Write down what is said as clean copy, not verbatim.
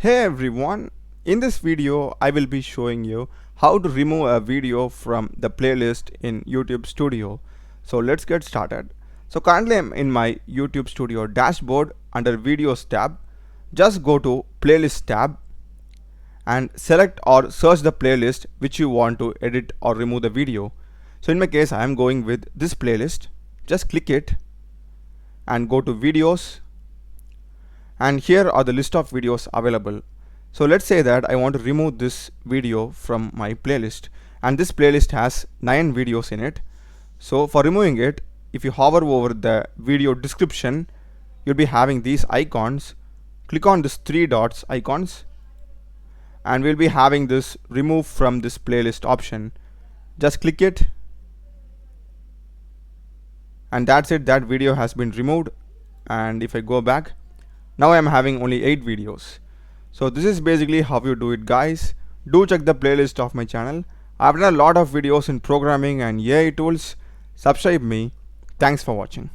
Hey everyone, in this video I will be showing you how to remove a video from the playlist in YouTube Studio. So let's get started. So currently I'm in my YouTube Studio dashboard under Videos tab. Just go to Playlist tab and select or search the playlist which you want to edit or remove the video. So in my case I am going with this playlist. Just click it and go to Videos, and here are the list of videos available. So let's say that I want to remove this video from my playlist, and this playlist has 9 videos in it. So for removing it, if you hover over the video description, you'll be having these icons. Click on this 3 dots icons and we'll be having this remove from this playlist option. Just click it and that's it, that video has been removed. And if I go back, now I am having only 8 videos. So this is basically how you do it, guys. Do check the playlist of my channel. I've done a lot of videos in programming and AI tools. Subscribe me. Thanks for watching.